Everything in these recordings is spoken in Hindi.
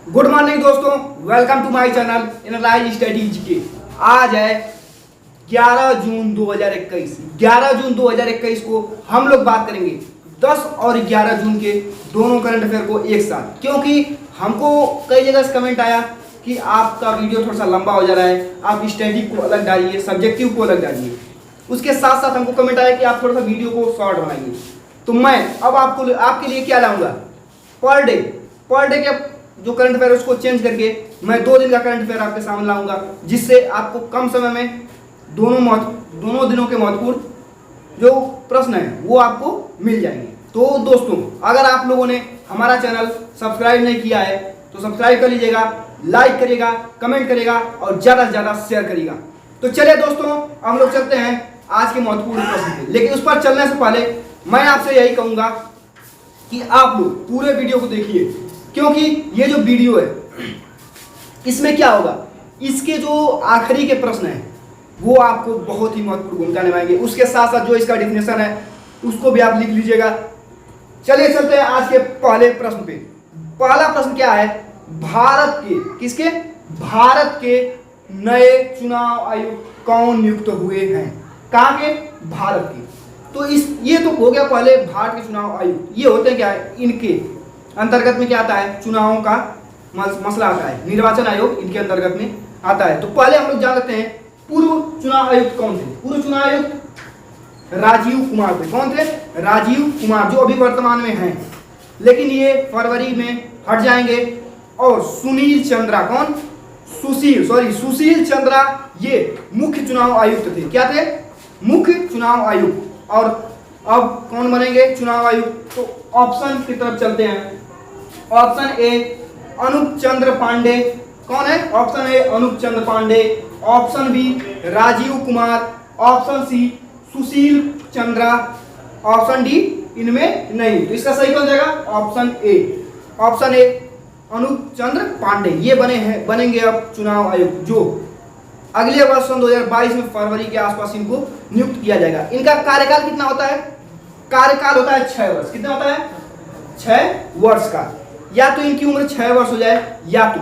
गुड मॉर्निंग दोस्तों, welcome to my channel analyse studies के। आज है 11 जून 2021। 11 जून 2021 को हम लोग बात करेंगे 10 और 11 जून के दोनों करंट अफेयर को एक साथ, क्योंकि हमको कई जगह से कमेंट आया कि आपका वीडियो थोड़ा सा लंबा हो जा रहा है, आप स्टडी को अलग डालिए, सब्जेक्टिव को अलग डालिए। उसके साथ साथ हमको कमेंट आया कि आप थोड़ा सा वीडियो को शॉर्ट बनाइए। तो मैं अब आपके लिए क्या लाऊंगा, पर डे के जो करंट अफेयर उसको चेंज करके मैं 2 दिन का करंट अफेयर आपके सामने लाऊंगा, जिससे आपको कम समय में दोनों दिनों के महत्वपूर्ण जो प्रश्न है वो आपको मिल जाएंगे। तो दोस्तों, अगर आप लोगों ने हमारा चैनल सब्सक्राइब नहीं किया है तो सब्सक्राइब कर लीजिएगा, लाइक करिएगा, कमेंट करिएगा और ज़्यादा से ज़्यादा शेयर करिएगा। तो चलिए दोस्तों, हम लोग चलते हैं आज के महत्वपूर्ण प्रश्न पे। लेकिन उस पर चलने से पहले मैं आपसे यही कहूँगा कि आप लोग पूरे वीडियो को देखिए, क्योंकि ये जो वीडियो है इसमें क्या होगा, इसके जो आखिरी के प्रश्न हैं वो आपको बहुत ही महत्वपूर्ण भूमिका निभाएंगे। उसके साथ साथ जो इसका डिफिनेशन है उसको भी आप लिख लीजिएगा। चलिए चलते हैं आज के पहले प्रश्न पे। पहला प्रश्न क्या है, भारत के नए चुनाव आयुक्त कौन नियुक्त हुए हैं? कहाँ के? भारत के। तो ये तो हो गया पहले भारत के चुनाव आयुक्त। ये होते हैं क्या है, इनके अंतर्गत में क्या आता है, चुनावों का मसला आता है, निर्वाचन आयोग इनके अंतर्गत में आता है। तो पहले हम लोग जान लेते हैं पूर्व चुनाव आयुक्त कौन थे। पूर्व चुनाव आयुक्त राजीव कुमार थे। कौन थे? राजीव कुमार, जो अभी वर्तमान में हैं, लेकिन ये फरवरी में हट जाएंगे। और सुशील चंद्रा ये मुख्य चुनाव आयुक्त थे। क्या थे? मुख्य चुनाव आयुक्त। और अब कौन बनेंगे चुनाव आयुक्त? तो ऑप्शन की तरफ चलते हैं। Option A Anoop Chandra Pandey. कौन है? Option A Anoop Chandra Pandey, option B Rajiv Kumar, option C Sushil Chandra, option D इनमें नहीं। तो इसका सही कौन जाएगा? Option A Anoop Chandra Pandey. ये बनेंगे अब चुनाव आयुक्त, जो अगले वर्ष सन 2022 में फरवरी के आसपास इनको नियुक्त किया जाएगा। इनका कार्यकाल कितना होता है? कार्यकाल होता है 6 वर्ष। कितना होता है? 6 वर्ष का। या तो इनकी उम्र 6 वर्ष हो जाए, या तो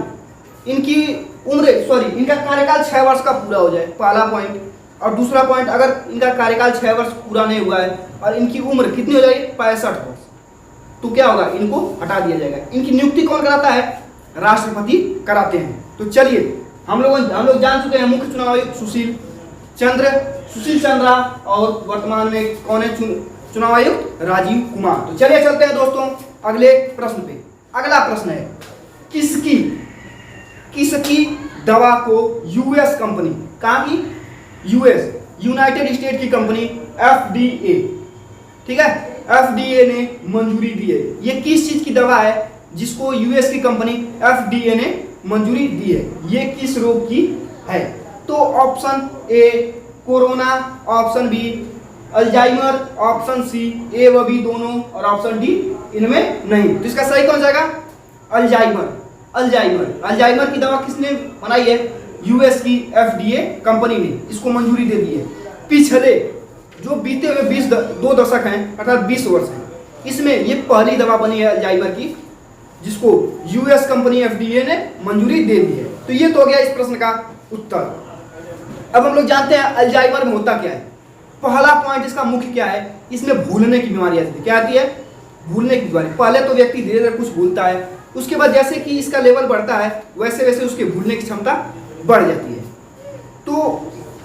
इनका कार्यकाल 6 वर्ष का पूरा हो जाए, पहला पॉइंट। और दूसरा पॉइंट, अगर इनका कार्यकाल 6 वर्ष पूरा नहीं हुआ है और इनकी उम्र कितनी हो जाएगी? 65 वर्ष, तो क्या होगा? इनको हटा दिया जाएगा। इनकी नियुक्ति कौन कराता है? राष्ट्रपति कराते हैं। तो चलिए, हम लोग जान चुके हैं मुख्य चुनाव आयुक्त सुशील चंद्रा, और वर्तमान में कौन है चुनाव आयुक्त? राजीव कुमार। तो चलिए चलते हैं दोस्तों अगले प्रश्न पे। अगला प्रश्न है, किसकी दवा को यूएस कंपनी, कहाँ की? यूएस, यूनाइटेड स्टेट की कंपनी एफडीए, ठीक है, एफडीए ने मंजूरी दी है। ये किस चीज की दवा है जिसको यूएस की कंपनी एफडीए ने मंजूरी दी है? ये किस रोग की है? तो option A corona, option B Alzheimer, option C A व बी दोनों, और ऑप्शन डी इनमें नहीं। तो इसका सही कौन जाएगा? अल्जाइमर की दवा किसने बनाई है? यूएस की एफडीए कंपनी ने इसको मंजूरी दे दी है। पिछले जो बीते हुए 2 दशक हैं, अर्थात 20 वर्ष हैं, इसमें ये पहली दवा बनी है अल्जाइमर की, जिसको यूएस कंपनी एफडीए ने मंजूरी दे दी है। तो ये तो हो गया इस प्रश्न का उत्तर। अब हम लोग जानते हैं अल्जाइमर में होता क्या है। पहला पॉइंट इसका मुख्य क्या है, इसमें भूलने की बीमारी आती है। क्या आती है? भूलने की बीमारी। पहले तो व्यक्ति धीरे धीरे कुछ भूलता है, उसके बाद जैसे कि इसका लेवल बढ़ता है वैसे वैसे उसके भूलने की क्षमता बढ़ जाती है। तो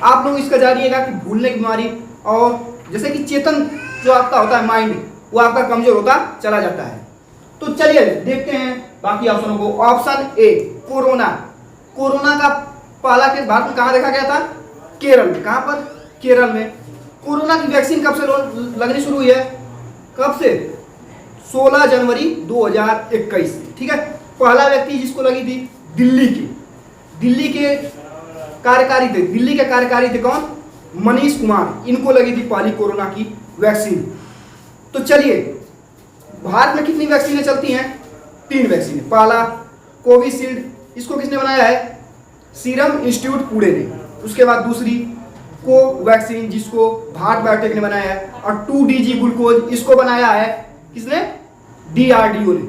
आप लोग इसका जानिएगा कि भूलने की बीमारी, और जैसे कि चेतन जो आपका होता है माइंड, वो आपका कमजोर होता चला जाता है। तो चलिए देखते हैं बाकी ऑप्शनों को। ऑप्शन ए कोरोना का पहला केस भारत में कहाँ देखा गया था? केरल में। कहाँ पर? केरल में। कोरोना की वैक्सीन कब से लगनी शुरू हुई है? कब से? 16 जनवरी 2021, ठीक है। पहला व्यक्ति जिसको लगी थी दिल्ली के कार्यकारी थे कौन? मनीष कुमार। इनको लगी थी पहली कोरोना की वैक्सीन। तो चलिए, भारत में कितनी वैक्सीनें चलती हैं? 3 वैक्सीनें। पहला कोविशील्ड, इसको किसने बनाया है? सीरम इंस्टीट्यूट पुणे ने। उसके बाद दूसरी कोवैक्सीन, जिसको भारत बायोटेक ने बनाया है। और 2DG ग्लूकोज, इसको बनाया है किसने? DRDO ने।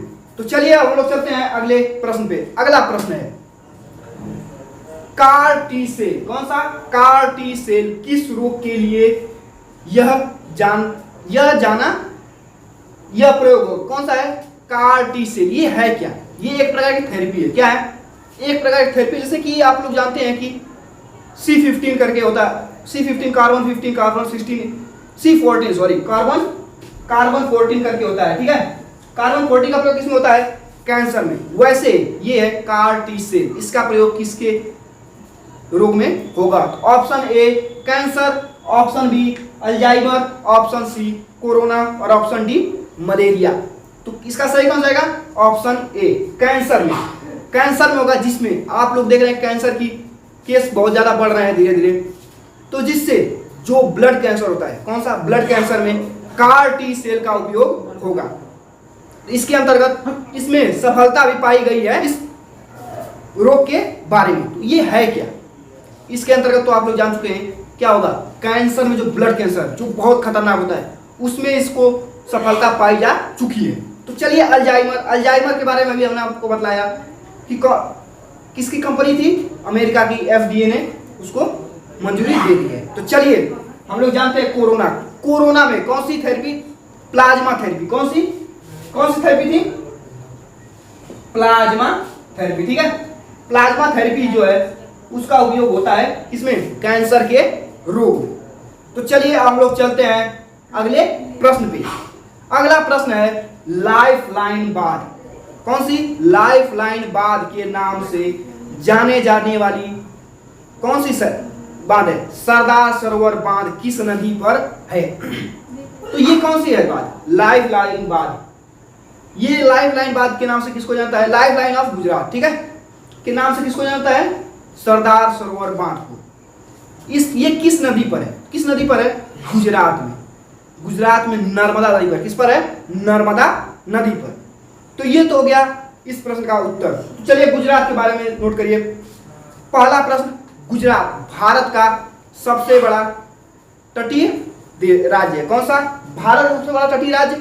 तो चलिए हम लोग चलते हैं अगले प्रश्न पे। अगला प्रश्न है कार टी सेल। कौन सा? कार टी सेल किस रोग के लिए यह प्रयोग हो? कौन सा है? CAR T cell. ये है क्या? ये एक प्रकार की थेरेपी है। क्या है? एक प्रकार की थेरेपी। जैसे कि आप लोग जानते हैं कि C15 करके होता है, C15 carbon 15 carbon 16 C14 sorry carbon 14 करके होता है। ठीक है, कार्बन 14 का प्रयोग किसमें होता है? कैंसर में। वैसे ये है कार टी सेल, इसका प्रयोग किसके रोग में होगा? Option A cancer, option B Alzheimer, option C corona और ऑप्शन डी मलेरिया। तो इसका सही कौन जाएगा? ऑप्शन ए कैंसर में। कैंसर में होगा, जिसमें आप लोग देख रहे हैं कैंसर की केस बहुत ज्यादा बढ़ रहे हैं धीरे धीरे, तो जिससे जो ब्लड कैंसर होता है, कौन सा? ब्लड कैंसर में कार टी सेल का उपयोग होगा। इसके अंतर्गत इसमें सफलता भी पाई गई है इस रोग के बारे में। तो ये है क्या? इसके अंतर्गत तो आप लोग जान चुके हैं क्या होगा। कैंसर में जो ब्लड कैंसर जो बहुत खतरनाक होता है, उसमें इसको सफलता पाई जा चुकी है। तो चलिए अल्जाइमर के बारे में भी हमने आपको बतलाया कि किसकी कंपनी थी? अमेरिका की FDA ने उसको मंजूरी दे दी है। तो चलिए हम लोग जानते हैं कोरोना में कौन सी थेरेपी? Plasma therapy. कौन सी थेरेपी थी? Plasma therapy. ठीक है, प्लाज्मा थेरेपी जो है उसका उपयोग होता है इसमें कैंसर के रोग। तो चलिए हम लोग चलते हैं अगले प्रश्न पे। अगला प्रश्न है लाइफलाइन बांध। कौन सी? लाइफलाइन बांध के नाम से जाने जाने वाली कौन सी बांध है? सरदार सरोवर बांध किस नदी पर है? तो ये कौन सी है बांध? लाइफलाइन बांध। ये लाइफलाइन बांध के नाम से किसको जानता है? Lifeline of Gujarat. ठीक है, के नाम से किसको जानता है? सरदार सरोवर बांध को। ये किस नदी पर है? किस नदी पर है? गुजरात में। गुजरात में नर्मदा नदी पर। किस पर है? नर्मदा नदी पर। तो ये तो हो गया इस प्रश्न का उत्तर। तो चलिए गुजरात के बारे में नोट करिए। पहला प्रश्न, गुजरात भारत का सबसे बड़ा तटीय राज्य है। कौन सा? भारत का सबसे बड़ा तटीय राज्य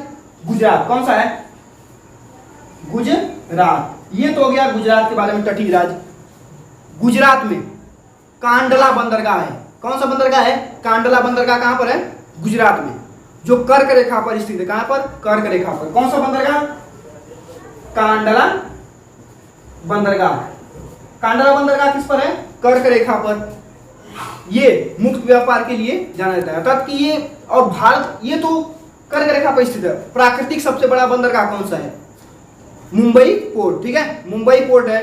गुजरात। कौन सा है? गुजरात। ये तो हो गया गुजरात के बारे में तटीय राज्य। गुजरात में कांडला बंदरगाह है। कौन सा बंदरगाह है? कांडला बंदरगाह कहां पर है? गुजरात में, जो कर्क रेखा पर स्थित है। कहां पर? कर्क रेखा पर। कौन सा बंदरगाह? कांडला बंदरगाह। कांडला बंदरगाह किस पर है? कर्क रेखा पर। ये मुक्त व्यापार के लिए जाना जाता है, अर्थात कि ये और भारत ये तो कर्क रेखा पर स्थित है। प्राकृतिक सबसे बड़ा बंदरगाह कौन सा है? मुंबई पोर्ट। ठीक है, मुंबई पोर्ट है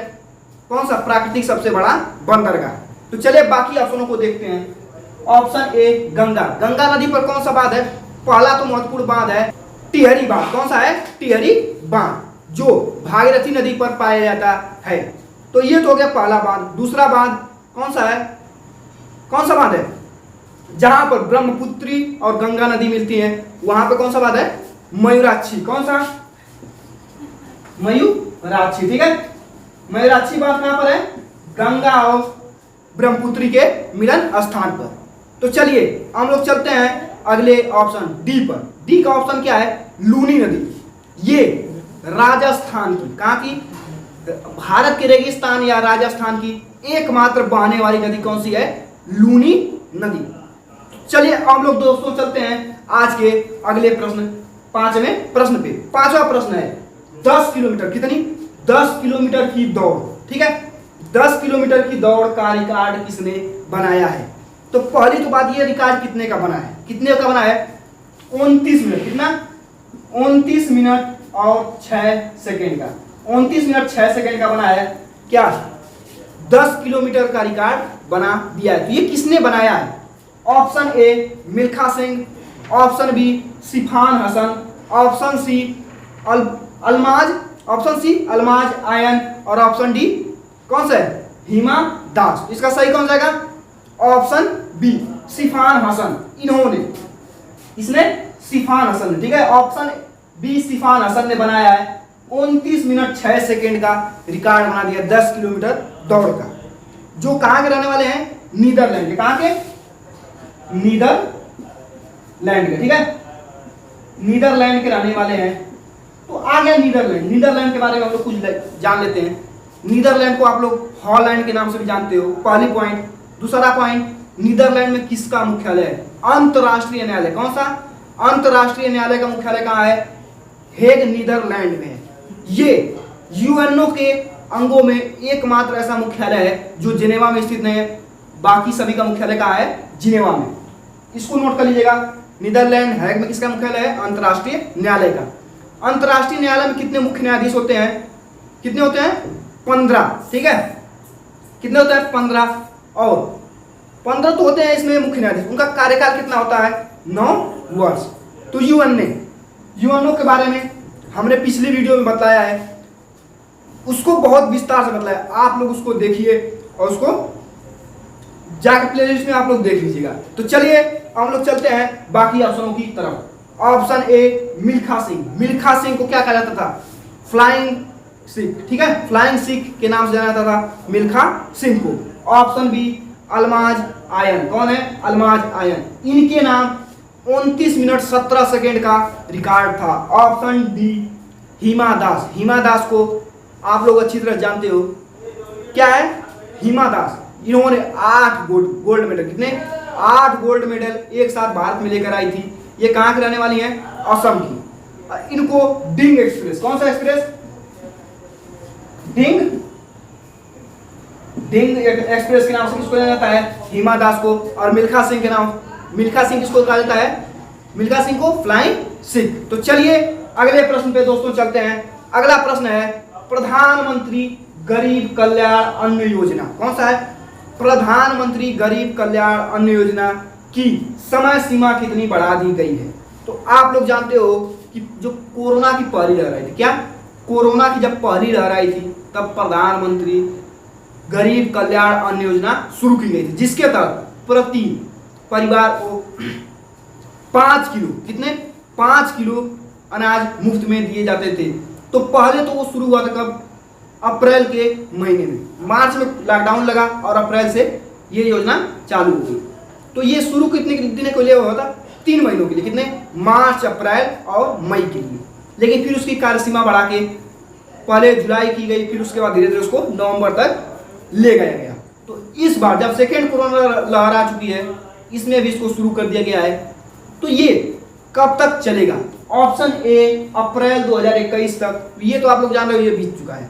कौन सा? प्राकृतिक सबसे बड़ा बंदरगाह। तो चलिए बाकी ऑप्शनों को देखते हैं। ऑप्शन ए गंगा। गंगा नदी पर कौन सा बांध है? पहला तो महत्वपूर्ण बांध है टिहरी बांध। कौन सा है? टिहरी बांध, जो भागीरथी नदी पर पाया जाता है। तो ये तो हो गया पहला बांध। दूसरा बांध कौन सा है? कौन सा बांध है? जहां पर ब्रह्मपुत्री और गंगा नदी मिलती है, वहां पर कौन सा बांध है? मयूराक्षी। कौन सा? मयूराक्षी। ठीक है, मयूराक्षी बांध कहां पर है? गंगा और ब्रह्मपुत्री के मिलन स्थान पर। तो चलिए हम लोग चलते हैं अगले ऑप्शन डी पर। डी का ऑप्शन क्या है? लूनी नदी। ये राजस्थान की, कहां की? भारत के रेगिस्तान या राजस्थान की एकमात्र बहने वाली नदी कौन सी है? लूनी नदी। चलिए हम लोग दोस्तों चलते हैं आज के अगले प्रश्न, पांचवें प्रश्न पे। पांचवा प्रश्न है 10 किलोमीटर। कितनी? 10 किलोमीटर की दौड़। ठीक है, 10 किलोमीटर की दौड़ का रिकॉर्ड किसने बनाया है? तो पहली तो बात, ये रिकॉर्ड कितने का बना है? कितने का बना है? 29 मिनट। कितना? 29 मिनट और 6 सेकेंड का। 29 मिनट 6 सेकेंड का बना है। क्या? 10 किलोमीटर का रिकॉर्ड बना दिया है। तो ये किसने बनाया है? Option A Milkha Singh, option B Sifan Hassan, option C Almaz Ayana और ऑप्शन डी कौन सा है? हिमा दास। इसका सही कौन जाएगा? Option B Sifan Hassan. इन्होंने, इसने सिफान हसन ने, ठीक है, ऑप्शन बी सिफान हसन ने बनाया है। 29 मिनट 6 सेकेंड का रिकॉर्ड बना दिया 10 किलोमीटर दौड़ का। जो कहां के रहने वाले हैं? नीदरलैंड के। कहां के? नीदरलैंड के। ठीक है, नीदरलैंड के रहने वाले हैं तो आ गया नीदरलैंड। नीदरलैंड के बारे में हम लोग कुछ जान लेते हैं। नीदरलैंड को आप लोग हॉलैंड के नाम से भी जानते हो, पहली पॉइंट। दूसरा पॉइंट, नीदरलैंड में किसका मुख्यालय है? अंतर्राष्ट्रीय न्यायालय। कौन सा? अंतर्राष्ट्रीय न्यायालय का मुख्यालय कहाँ है? हेग, नीदरलैंड में है। ये यूएनओ के अंगों में एकमात्र ऐसा मुख्यालय है जो जिनेवा में स्थित नहीं है। बाकी सभी का मुख्यालय कहाँ है? जिनेवा में। इसको नोट कर लीजिएगा। नीदरलैंड हेग में किसका मुख्यालय है? अंतर्राष्ट्रीय न्यायालय का। अंतर्राष्ट्रीय न्यायालय में कितने मुख्य न्यायाधीश होते हैं? कितने होते हैं? 15। ठीक है, कितने होते हैं? 15। और 15 तो होते हैं इसमें मुख्य न्यायाधीश। उनका कार्यकाल कितना होता है? 9 वर्ष। तो यूएनओ के बारे में हमने पिछली वीडियो में बताया है, उसको बहुत विस्तार से बताया। आप लोग उसको देखिए और उसको जाकर प्लेलिस्ट में आप लोग देख लीजिएगा। तो चलिए हम लोग चलते हैं बाकी ऑप्शनों की तरफ। Option A, Milkha Singh. मिल्खा सिंह को क्या कहा जाता था? फ्लाइंग सिख। ठीक है, फ्लाइंग सिख के नाम से जाना जाता था मिल्खा सिंह को। Option B, Almaz Ayana. कौन है? Almaz Ayana. इनके नाम 29 मिनट 17 सेकेंड का रिकॉर्ड था। Option D, Hima Das. हिमा दास को आप लोग अच्छी तरह जानते हो, क्या है? हिमा दास। इन्होंने 8 गोल्ड मेडल, कितने? 8 गोल्ड मेडल एक साथ भारत में लेकर आई थी। ये कहाँ की रहने वाली हैं? असम की। इनको डिंग एक्सप्रेस, कौन सा एक्सप्रेस? डिंग एक्सप्रेस के नाम से किसको जाना जाता है? हिमा दास को। और मिल्खा सिंह के नाम, मिल्खा सिंह किसको कहा जाता है? मिल्खा सिंह को फ्लाइंग सिख। तो चलिए अगले प्रश्न पे दोस्तों चलते हैं। अगला प्रश्न है प्रधानमंत्री गरीब कल्याण अन्न योजना। कौन सा है? प्रधानमंत्री गरीब कल्याण अन्न योजना की समय सीमा कितनी बढ़ा दी गई है? तो आप लोग जानते हो कि जो कोरोना की पहली लहर आई थी, क्या? कोरोना की जब पहली लहर आई थी तब प्रधानमंत्री गरीब कल्याण अन्न योजना शुरू की गई थी, जिसके तहत प्रति परिवार को 5 किलो, कितने? 5 किलो अनाज मुफ्त में दिए जाते थे। तो पहले तो वो शुरू हुआ था कब? अप्रैल के महीने में। मार्च में लॉकडाउन लगा और अप्रैल से ये योजना चालू हो गई। तो ये शुरू कितने दिन के लिए हुआ था? 3 महीनों के लिए। कितने? मार्च, अप्रैल और मई के लिए। लेकिन फिर उसकी कार्यसीमा बढ़ा के पहले जुलाई की गई, फिर उसके बाद धीरे धीरे उसको नवंबर तक ले गया गया। तो इस बार जब सेकेंड कोरोना लहर आ चुकी है, इसमें भी इसको शुरू कर दिया गया है। तो ये कब तक चलेगा? ऑप्शन ए, अप्रैल 2021 तक। ये तो आप लोग जान रहे हो, ये बीत चुका है।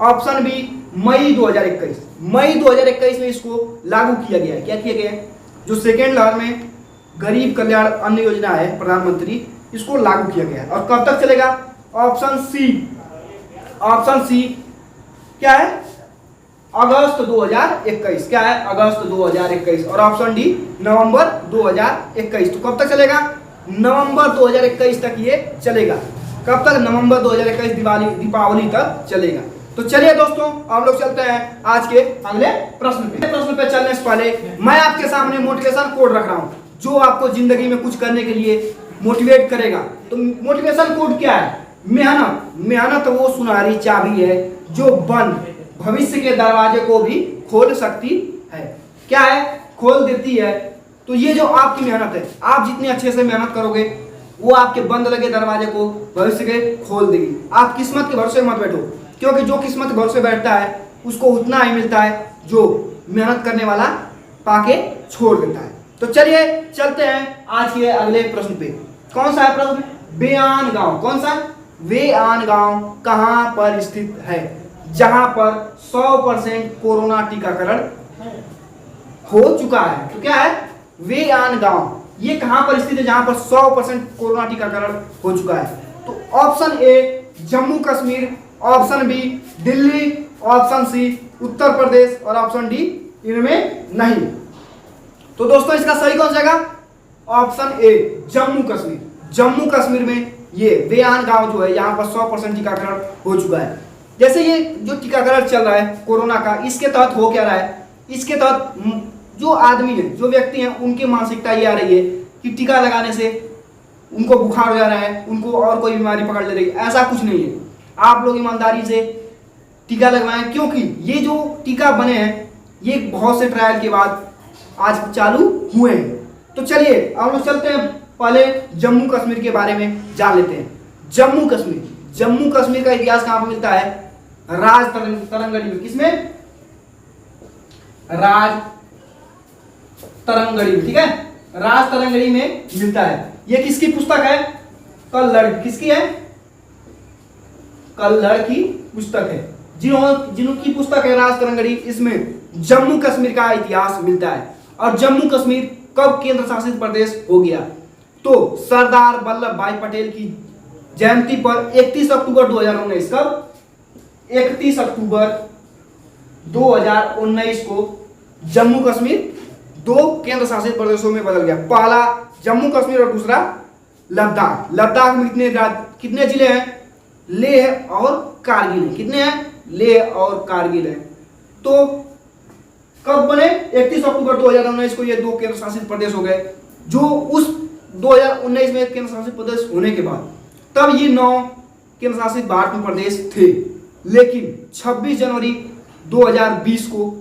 ऑप्शन बी, मई 2021। मई 2021 में इसको लागू किया गया है। क्या किया गया है? जो सेकेंड लहर में गरीब कल्याण अन्न योजना है प्रधानमंत्री, इसको लागू किया गया है। और कब तक चलेगा? ऑप्शन सी, ऑप्शन सी क्या है? अगस्त 2021। क्या है? अगस्त 2021। और ऑप्शन डी, नवंबर 2021। तो कब तक चलेगा? नवंबर 2021 तक ये चलेगा। कब तक? नवंबर 2021, दीपावली तक चलेगा। तो चलिए दोस्तों हम लोग चलते हैं आज के अगले प्रश्न पे चलने से पहले मैं आपके सामने मोटिवेशन कोड रख रहा हूं, जो आपको जिंदगी में कुछ करने के लिए मोटिवेट करेगा। तो मोटिवेशन कोड क्या है? मेहनत। मेहनत वो सुनहरी चाबी है जो बंद भविष्य के दरवाजे को भी खोल सकती है। क्या है? खोल देती है। तो ये जो आपकी मेहनत है, आप जितने अच्छे से मेहनत करोगे वो आपके बंद लगे दरवाजे को भविष्य के खोल देगी। आप किस्मत के भरोसे मत बैठो, क्योंकि जो किस्मत के भरोसे बैठता है उसको उतना ही मिलता है जो मेहनत करने वाला पाके छोड़ देता है। तो चलिए चलते हैं आज के अगले प्रश्न पे। कौन सा है प्रश्न? बेआन गांव। कौन सा? बेआन गांव कहां पर स्थित है? जहां पर 100% कोरोना टीकाकरण हो चुका है। तो क्या है? बेआन गांव ये कहां पर स्थित है जहां पर 100% कोरोना टीकाकरण हो चुका है? तो option A, Jammu Kashmir. Option B, Delhi. Option C, Uttar Pradesh. और ऑप्शन डी, इनमें नहीं। तो दोस्तों इसका सही कौन सा जाएगा? Option A, Jammu Kashmir. जम्मू कश्मीर में ये बेआन गांव जो है, यहाँ पर 100% टीकाकरण हो चुका है। जैसे ये जो टीकाकरण चल रहा है कोरोना का, इसके तहत हो क्या रहा है? इसके तहत जो आदमी है, जो व्यक्ति हैं, उनकी मानसिकता ये आ रही है कि टीका लगाने से उनको बुखार हो जा रहा है, उनको और कोई बीमारी पकड़ ले रही है। ऐसा कुछ नहीं है। आप लोग ईमानदारी से टीका लगवाएं, क्योंकि ये जो टीका बने हैं ये बहुत से ट्रायल के बाद आज चालू हुए हैं। तो चलिए हम लोग चलते हैं, पहले जम्मू कश्मीर के बारे में जान लेते हैं। जम्मू कश्मीर जम्मू कश्मीर का इतिहास कहां पर मिलता है? राज तरंगड़ी में। किसमें? राज तरंगड़ी, ठीक है, राज तरंगड़ी में मिलता है। ये किसकी पुस्तक है? कल्लड़। किसकी है? कल्लड़ की पुस्तक है। जिनकी पुस्तक है राज तरंगड़ी, इसमें जम्मू कश्मीर का इतिहास मिलता है। और जम्मू कश्मीर कब केंद्र शासित प्रदेश हो गया? तो सरदार वल्लभ भाई पटेल की जयंती पर 31 अक्टूबर 2019, कब? 31 अक्टूबर 2019 को जम्मू कश्मीर दो केंद्र शासित प्रदेशों में बदल गया। पहला जम्मू कश्मीर और दूसरा लद्दाख। लद्दाख में कितने जिले हैं? लेह और कारगिल है। कितने हैं? लेह और कारगिल है। तो कब बने? 31 अक्टूबर 2019 को ये दो केंद्र शासित प्रदेश हो गए। जो उस 2019 में केंद्र शासित प्रदेश होने के बाद तब ये 9 केंद्र शासित भारत में प्रदेश थे। लेकिन 26 जनवरी 2020 को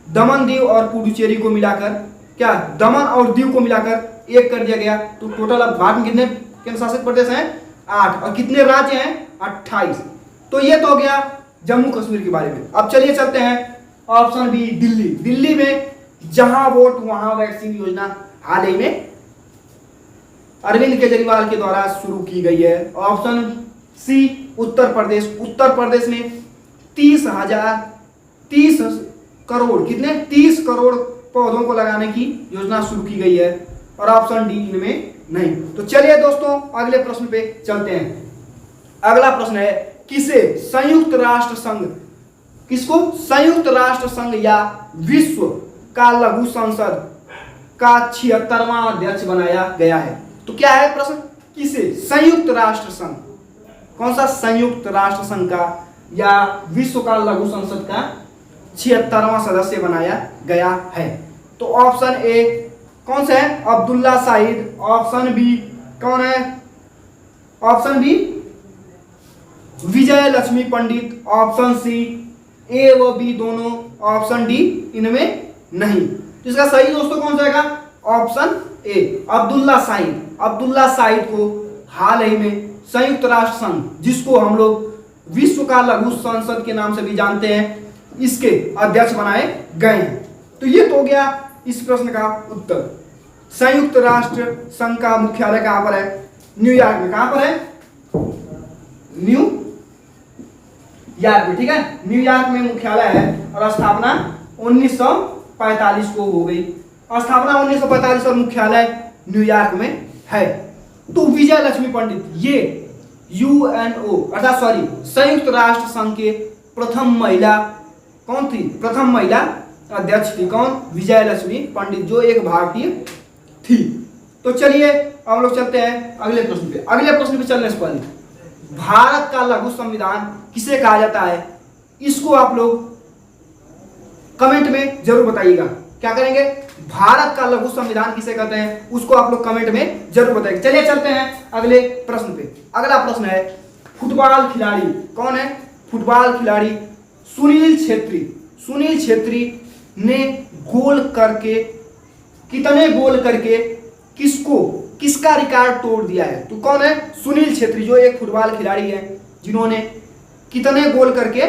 दमन दीव और पुडुचेरी को मिलाकर, क्या दमन और दीव को मिलाकर एक कर दिया गया। तो टोटल अब भारत में कितने केंद्र शासित प्रदेश हैं? 8। और कितने राज्य हैं? 28। तो ये तो हो गया जम्मू कश्मीर के बारे में। अब चलिए चलते हैं ऑप्शन बी, दिल्ली। दिल्ली में जहां वोट वहां वैक्सीन योजना हाल ही में अरविंद केजरीवाल के द्वारा शुरू की गई है। ऑप्शन सी, उत्तर प्रदेश। उत्तर प्रदेश में 30 करोड़, कितने? 30 करोड़ पौधों को लगाने की योजना शुरू की गई है। और ऑप्शन डी इनमें नहीं। तो चलिए दोस्तों अगले प्रश्न पे चलते हैं। अगला प्रश्न है, किसे संयुक्त राष्ट्र संघ, किसको संयुक्त राष्ट्र संघ या विश्व का लघु संसद का 76वां अध्यक्ष बनाया गया है? तो क्या है प्रश्न? किसे संयुक्त राष्ट्र संघ, कौन सा संयुक्त राष्ट्र संघ का या विश्व का लघु संसद का 76वां सदस्य बनाया गया है? तो ऑप्शन ए कौन सा है? अब्दुल्ला साहिद। ऑप्शन बी कौन है? Option B Vijay Lakshmi Pandit. Option C A व बी दोनों। ऑप्शन डी इनमें नहीं। तो इसका सही दोस्तों कौन सा रहेगा? Option A, Abdullah Sahid. अब्दुल्ला साहिद को हाल ही में संयुक्त राष्ट्र संघ, जिसको हम लोग विश्व का लघु संसद के नाम से भी जानते हैं, इसके अध्यक्ष बनाए गए हैं। तो ये तो हो गया इस प्रश्न का उत्तर। संयुक्त राष्ट्र संघ का मुख्यालय कहां पर है? न्यूयॉर्क में। कहां पर है? न्यूयॉर्क में, ठीक है, न्यूयॉर्क में मुख्यालय है। और स्थापना 1945 को हो गई। स्थापना 1945 और मुख्यालय न्यूयॉर्क में है। तो विजय लक्ष्मी पंडित ये यूएनओ अर्थात संयुक्त राष्ट्र संघ के प्रथम महिला कौन थी? प्रथम महिला अध्यक्ष थी। कौन? विजय लक्ष्मी पंडित, जो एक भारतीय थी। तो चलिए हम लोग चलते हैं अगले प्रश्न पे। अगले प्रश्न पे चलने से पहले भारत का लघु संविधान किसे कहा जाता है? इसको आप लोग कमेंट में जरूर बताइएगा। क्या करेंगे? भारत का लघु संविधान किसे कहते हैं उसको आप लोग कमेंट में जरूर बताइएगा। चलिए चलते हैं अगले प्रश्न पे। अगला प्रश्न है, फुटबॉल खिलाड़ी कौन है? फुटबॉल खिलाड़ी सुनील छेत्री। सुनील छेत्री ने कितने गोल करके किसका रिकॉर्ड तोड़ दिया है? तो कौन है? सुनील छेत्री, जो एक फुटबॉल खिलाड़ी है, जिन्होंने कितने गोल करके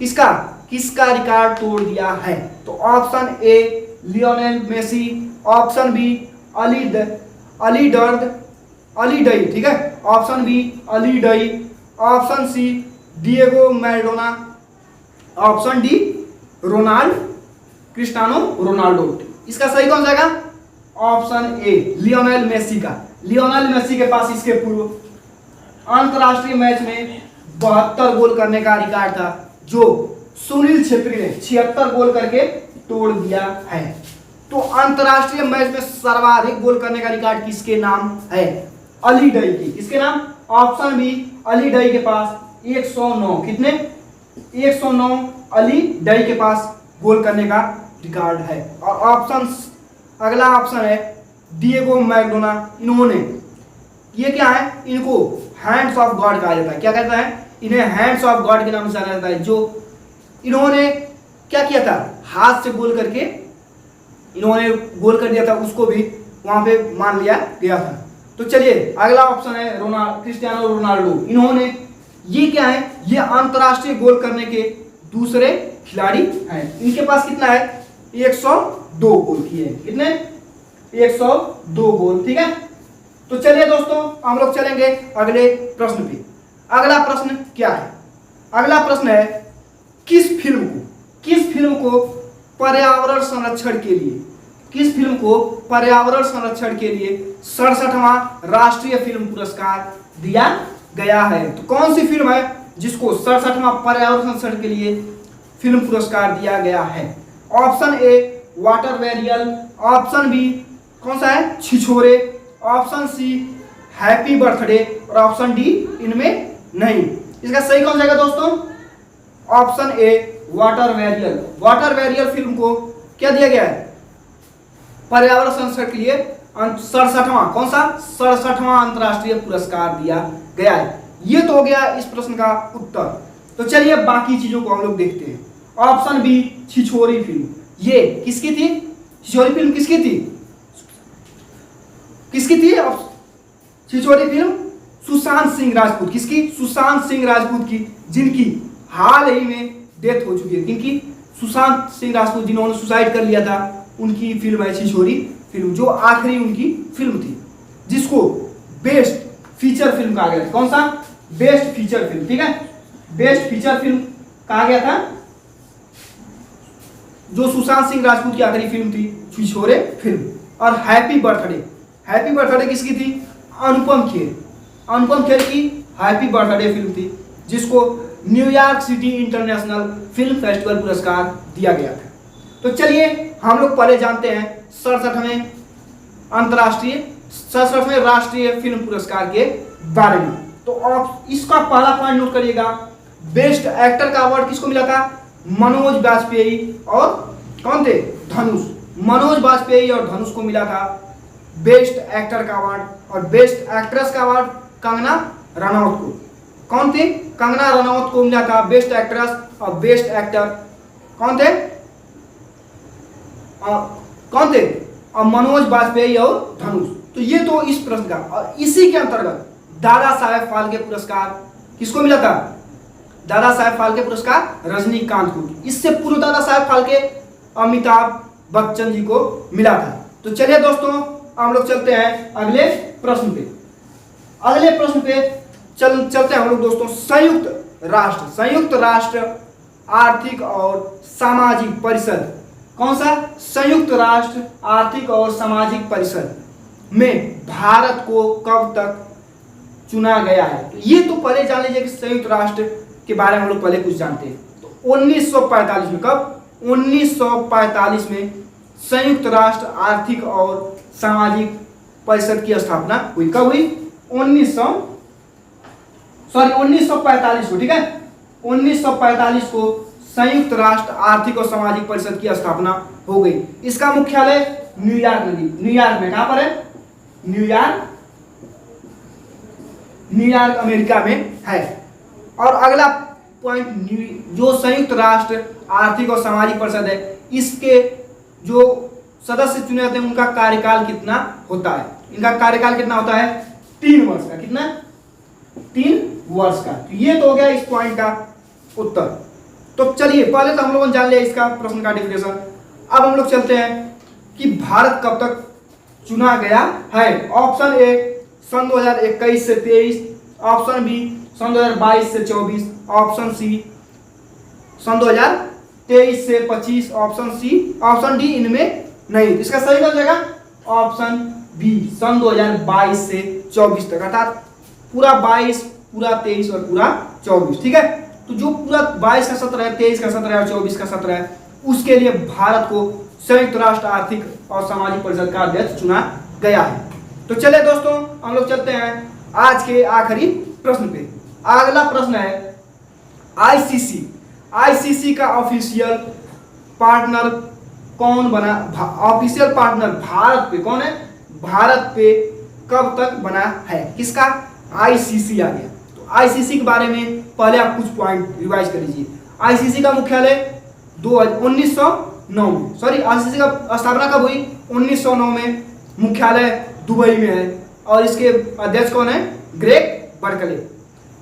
किसका रिकॉर्ड तोड़ दिया है? तो option A Lionel Messi. Option B Ali Daei, ठीक है, option B Ali Daei. Option C Diego Maradona. Option D Cristiano Ronaldo. इसका सही कौन जाएगा? ऑप्शन ए लियोनेल मेसी का। लियोनेल मेसी के पास इसके पूर्व अंतरराष्ट्रीय मैच में 72 गोल करने का रिकॉर्ड था, जो सुनील छेत्री ने 76 गोल करके तोड़ दिया है। तो अंतरराष्ट्रीय मैच में सर्वाधिक गोल करने का रिकॉर्ड किसके नाम है? अली डई की। किसके नाम? ऑप्शन बी अली डई के पास 109। कितने? 109 अली डई के पास गोल करने का रिकॉर्ड है। और अगला ऑप्शन है डिएगो मैराडोना। इन्होंने, ये क्या है? इनको हैंड्स ऑफ गॉड कहा जाता है। क्या कहता है? इन्हें हैंड्स ऑफ गॉड के नाम से जाना जाता है। जो इन्होंने क्या किया था? हाथ से गोल करके इन्होंने गोल कर दिया था, उसको भी वहां पे मान लिया गया था। तो चलिए अगला ऑप्शन है क्रिस्टियानो रोनाल्डो। इन्होंने, ये क्या है, ये अंतरराष्ट्रीय गोल करने के दूसरे खिलाड़ी हैं। इनके पास कितना है, 102 गोल किए हैं। कितने, 102 गोल। ठीक है, तो चलिए दोस्तों हम लोग चलेंगे अगले प्रश्न पे। अगला प्रश्न क्या है, अगला प्रश्न है किस फिल्म को पर्यावरण संरक्षण के लिए, किस फिल्म को पर्यावरण संरक्षण के लिए 67वां राष्ट्रीय फिल्म पुरस्कार दिया गया है। तो कौन सी फिल्म है जिसको 67वां पर्यावरण संरक्षण के लिए फिल्म पुरस्कार दिया गया है? Option A water burial, option B कौन सा है, Chhichhore, option C happy birthday और ऑप्शन डी इनमें नहीं। इसका सही कौन जाएगा दोस्तों? Option A water burial. Water burial film को क्या दिया गया है, पर्यावरण संरक्षण के लिए 67वां, कौन सा, 67वां अंतरराष्ट्रीय पुरस्कार दिया गया है। ये तो हो गया इस प्रश्न का उत्तर। तो चलिए बाकी चीजों को हम लोग देखते हैं। ऑप्शन बी छिछोरी फिल्म, ये किसकी थी, छिछोरी फिल्म किसकी थी, किसकी थी छिछोरी फिल्म? सुशांत सिंह राजपूत। किसकी, सुशांत सिंह राजपूत की, जिनकी हाल ही में डेथ हो चुकी है। किनकी, सुशांत सिंह राजपूत, जिन्होंने सुसाइड कर लिया था, उनकी फिल्म है छिछोरी फिल्म, जो आखिरी उनकी फिल्म थी, जिसको बेस्ट फीचर फिल्म कहा गया था। कौन सा, बेस्ट फीचर फिल्म। ठीक है, बेस्ट फीचर फिल्म कहा गया था जो सुशांत सिंह राजपूत की आखिरी फिल्म थी, छिछोरे फिल्म। और हैप्पी बर्थडे, हैप्पी बर्थडे किसकी थी, अनुपम खेर, अनुपम खेर की हैप्पी बर्थडे फिल्म थी, जिसको New York city international film festival पुरस्कार दिया गया था। तो चलिए हम लोग पहले जानते हैं 67वें अंतरराष्ट्रीय 67वें राष्ट्रीय फिल्म पुरस्कार के बारे में। तो इसका पहला पॉइंट नोट करिएगा, बेस्ट एक्टर का अवार्ड किसको मिला था, मनोज बाजपेयी और कौन थे, धनुष। मनोज बाजपेयी और धनुष को मिला था बेस्ट एक्टर का अवार्ड। और बेस्ट एक्ट्रेस का अवार्ड कंगना रनौत को, कौन थे, कंगना रनौत को मिला था बेस्ट एक्ट्रेस। और बेस्ट एक्टर कौन थे, कौन थे, और मनोज बाजपेयी और धनुष। तो ये तो इस प्रश्न का। और इसी के अंतर्गत दादा साहेब फाल्के पुरस्कार किसको मिला था, दादा साहेब फाल्के पुरस्कार रजनीकांत को। इससे पूर्व दादा साहेब फाल्के अमिताभ बच्चन जी को मिला था। तो चलिए दोस्तों हम लोग चलते हैं अगले प्रश्न पे। अगले प्रश्न पे चलते हैं हम लोग दोस्तों। संयुक्त राष्ट्र आर्थिक और सामाजिक परिषद, कौन सा, संयुक्त राष्ट्र आर्थिक और सामाजिक परिषद में भारत को कब तक चुना गया है? तो ये तो पहले जान लीजिए कि संयुक्त राष्ट्र के बारे में हम लोग पहले कुछ जानते हैं। तो 1945 में, कब, 1945 में संयुक्त राष्ट्र आर्थिक और सामाजिक परिषद की स्थापना हुई। कब हुई, 1945 को। ठीक है, 1945 को संयुक्त राष्ट्र आर्थिक और सामाजिक परिषद की स्थापना हो गई। इसका मुख्यालय न्यूयॉर्क में, कहां पर है, न्यूयॉर्क अमेरिका में है। और अगला पॉइंट, जो संयुक्त राष्ट्र आर्थिक और सामाजिक परिषद है, इसके जो सदस्य चुने जाते हैं उनका कार्यकाल कितना होता है? इनका कार्यकाल कितना होता है, 3 वर्ष का। कितना, 3 वर्ष का। तो ये तो हो गया इस पॉइंट का उत्तर। तो चलिए पहले तो हम लोगों ने जान लिया इसका प्रश्न का डेफिनेशन। अब हम लोग चलते हैं कि भारत कब तक चुना गया है। ऑप्शन ए सन 2021 से 23, ऑप्शन बी सन 2022 से 24, ऑप्शन सी सन 2023 से 25, ऑप्शन डी इनमें नहीं। इसका सही हो जाएगा ऑप्शन बी सन 2022 से 24 तक, अर्थात पूरा 22, पूरा 23 और पूरा 24। ठीक है, तो जो पूरा 22 का सत्र है, 23 का सत्र है और 24 का सत्र है, उसके लिए भारत को संयुक्त राष्ट्र आर्थिक और सामाजिक परिषद का अध्यक्ष चुना गया है। तो चलिए दोस्तों हम लोग चलते हैं आज के आखिरी प्रश्न पे। अगला प्रश्न है आईसीसी का ऑफिशियल पार्टनर कौन बना, ऑफिशियल पार्टनर भारत पे कौन है, भारत पे कब तक बना है? किसका, आईसीसी आ गया। तो आईसीसी के बारे में पहले आप कुछ पॉइंट रिवाइज कर लीजिए। आईसीसी का मुख्यालय 1909 में, सॉरी आईसीसी का स्थापना कब हुई, 1909 में। मुख्यालय दुबई में है। और इसके अध्यक्ष कौन है? Greg Berkeley.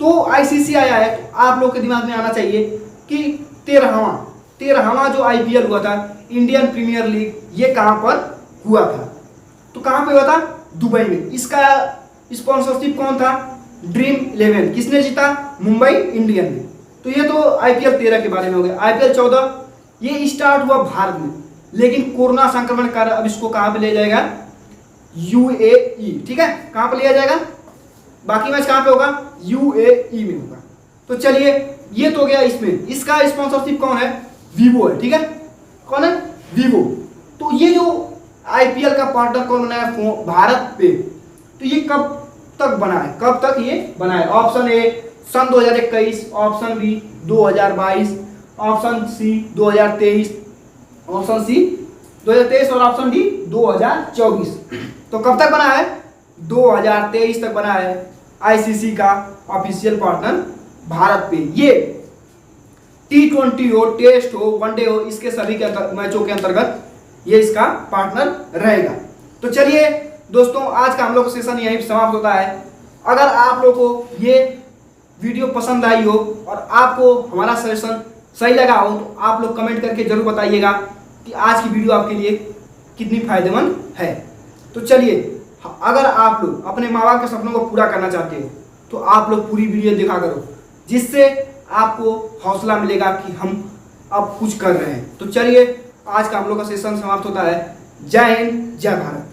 तो आईसीसी आया है, तो आप लोग के दिमाग में आना चाहिए कि 13वां जो आईपीएल हुआ था, इंडियन प्रीमियर लीग, ये कहाँ पर हुआ था? तो कहाँ पे हुआ था? दुबई में। इसका स्पॉन्सरशिप कौन था? ड्रीम 11। किसने जीता? मुंबई इंडियन ने। तो ये तो आईपीएल 13 के बारे में हो गया। आईपीएल 14 ये स्टार्ट हुआ भारत में, लेकिन कोरोना संक्रमण के कारण अब इसको कहाँ पे ले जाएगा? यूएई। ठीक है, कहाँ पे लिया जाएगा? बाकी मैच कहाँ पे होगा? यूएई में होगा। तो चलिए, ये तो गया इसमें। इसका स्पॉन्सरशिप कौन है? वीवो है। ठीक है, कौन है? वीवो। तो ये जो आईपीएल का पार्टनर कौन बनाया? भारत पे। तो ये कब तक बना है? कब तक ये बना है? ऑप्शन ए सन 2021, option B 2022, option C 2023, option C 2023 और ऑप्शन डी 2024। तो कब तक बना है? 2023 तक बना है आईसीसी का ऑफिशियल पार्टनर भारत पे। ये T20 हो, टेस्ट हो, वनडे हो, इसके सभी के मैचों के अंतर्गत ये इसका पार्टनर रहेगा। तो चलिए दोस्तों, आज का हम लोग सेशन यहीं समाप्त होता है। अगर आप लोगों को ये वीडियो पसंद आई हो और आपको हमारा सेशन सही लगा हो, तो आप लोग कमेंट करके जरूर बताइएगा कि आज की वीडियो आपके लिए कितनी फायदेमंद है। तो चलिए, अगर आप लोग अपने माँ बाप के सपनों को पूरा करना चाहते हो, तो आप लोग पूरी वीडियो देखा करो, जिससे आपको हौसला मिलेगा कि हम अब कुछ कर रहे हैं। तो चलिए, आज का हम लोग का सेशन समाप्त होता है। जय हिंद, जय भारत।